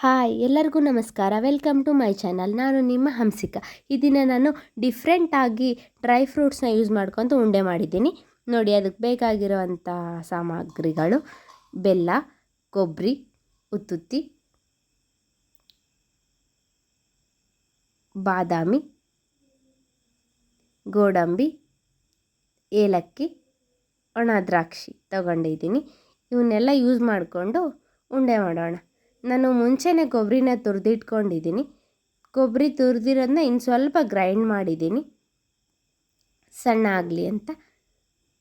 Hi ಎಲ್ಲರಿಗೂ ನಮಸ್ಕಾರ. Welcome to my channel. ನಾನು ನಿಮ್ಮ ಹಂಸಿಕಾ. ಈ ದಿನ ನಾನು ಡಿಫ್ರೆಂಟಾಗಿ ಡ್ರೈ ಫ್ರೂಟ್ಸ್ನ ಯೂಸ್ ಮಾಡ್ಕೊತ ಉಂಡೆ ಮಾಡಿದ್ದೀನಿ. ನೋಡಿ, ಅದಕ್ಕೆ ಬೇಕಾಗಿರೋವಂಥ ಸಾಮಗ್ರಿಗಳು: ಬೆಲ್ಲ, ಕೊಬ್ಬರಿ, ಉತ್ತುತ್ತಿ, ಬಾದಾಮಿ, ಗೋಡಂಬಿ, ಏಲಕ್ಕಿ, ಒಣ ದ್ರಾಕ್ಷಿ ತಗೊಂಡಿದ್ದೀನಿ. ಇವನ್ನೆಲ್ಲ ಯೂಸ್ ಮಾಡಿಕೊಂಡು ಉಂಡೆ ಮಾಡೋಣ. ನಾನು ಮುಂಚೆನೇ ಕೊಬ್ಬರಿನ ತುರಿದಿಟ್ಕೊಂಡಿದ್ದೀನಿ. ಕೊಬ್ಬರಿ ತುರಿದಿರೋದನ್ನ ಇನ್ನು ಸ್ವಲ್ಪ ಗ್ರೈಂಡ್ ಮಾಡಿದ್ದೀನಿ ಸಣ್ಣ ಆಗಲಿ ಅಂತ.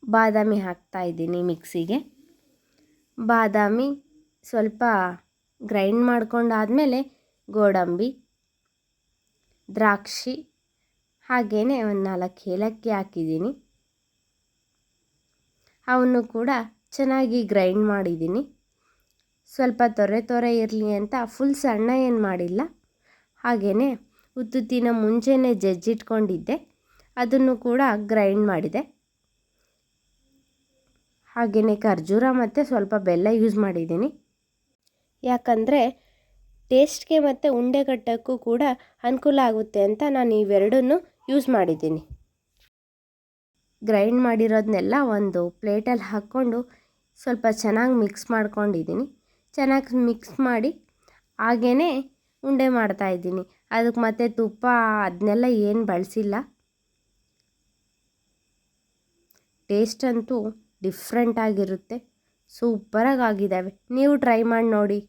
ಬಾದಾಮಿ ಹಾಕ್ತಾಯಿದ್ದೀನಿ ಮಿಕ್ಸಿಗೆ. ಬಾದಾಮಿ ಸ್ವಲ್ಪ ಗ್ರೈಂಡ್ ಮಾಡ್ಕೊಂಡಾದಮೇಲೆ ಗೋಡಂಬಿ, ದ್ರಾಕ್ಷಿ, ಹಾಗೆಯೇ ಒಂದು 4 ಏಲಕ್ಕಿ ಹಾಕಿದ್ದೀನಿ. ಅವನ್ನು ಕೂಡ ಚೆನ್ನಾಗಿ ಗ್ರೈಂಡ್ ಮಾಡಿದ್ದೀನಿ. ಸ್ವಲ್ಪ ತೊರೆ ಇರಲಿ ಅಂತ ಫುಲ್ ಸಣ್ಣ ಏನು ಮಾಡಿಲ್ಲ. ಹಾಗೆಯೇ ಉತ್ತುತ್ತಿನ ಮುಂಚೆನೇ ಜಜ್ಜಿಟ್ಕೊಂಡಿದ್ದೆ, ಅದನ್ನು ಕೂಡ ಗ್ರೈಂಡ್ ಮಾಡಿದೆ. ಹಾಗೆಯೇ ಖರ್ಜೂರ ಮತ್ತು ಸ್ವಲ್ಪ ಬೆಲ್ಲ ಯೂಸ್ ಮಾಡಿದ್ದೀನಿ. ಯಾಕಂದರೆ ಟೇಸ್ಟ್ಗೆ ಮತ್ತು ಉಂಡೆ ಕಟ್ಟೋಕ್ಕೂ ಕೂಡ ಅನುಕೂಲ ಆಗುತ್ತೆ ಅಂತ ನಾನು ಇವೆರಡನ್ನು ಯೂಸ್ ಮಾಡಿದ್ದೀನಿ. ಗ್ರೈಂಡ್ ಮಾಡಿರೋದನ್ನೆಲ್ಲ ಒಂದು ಪ್ಲೇಟಲ್ಲಿ ಹಾಕ್ಕೊಂಡು ಸ್ವಲ್ಪ ಚೆನ್ನಾಗಿ ಮಿಕ್ಸ್ ಮಾಡ್ಕೊಂಡಿದ್ದೀನಿ. ಚೆನ್ನಾಗಿ ಮಿಕ್ಸ್ ಮಾಡಿ ಹಾಗೇ ಉಂಡೆ ಮಾಡ್ತಾಯಿದ್ದೀನಿ. ಅದಕ್ಕೆ ಮತ್ತೆ ತುಪ್ಪ ಅದನ್ನೆಲ್ಲ ಏನು ಬಳಸಿಲ್ಲ. ಟೇಸ್ಟ್ ಅಂತೂ ಡಿಫ್ರೆಂಟಾಗಿರುತ್ತೆ. ಸೂಪರಾಗಿ ಆಗಿದ್ದಾವೆ. ನೀವು ಟ್ರೈ ಮಾಡಿ ನೋಡಿ.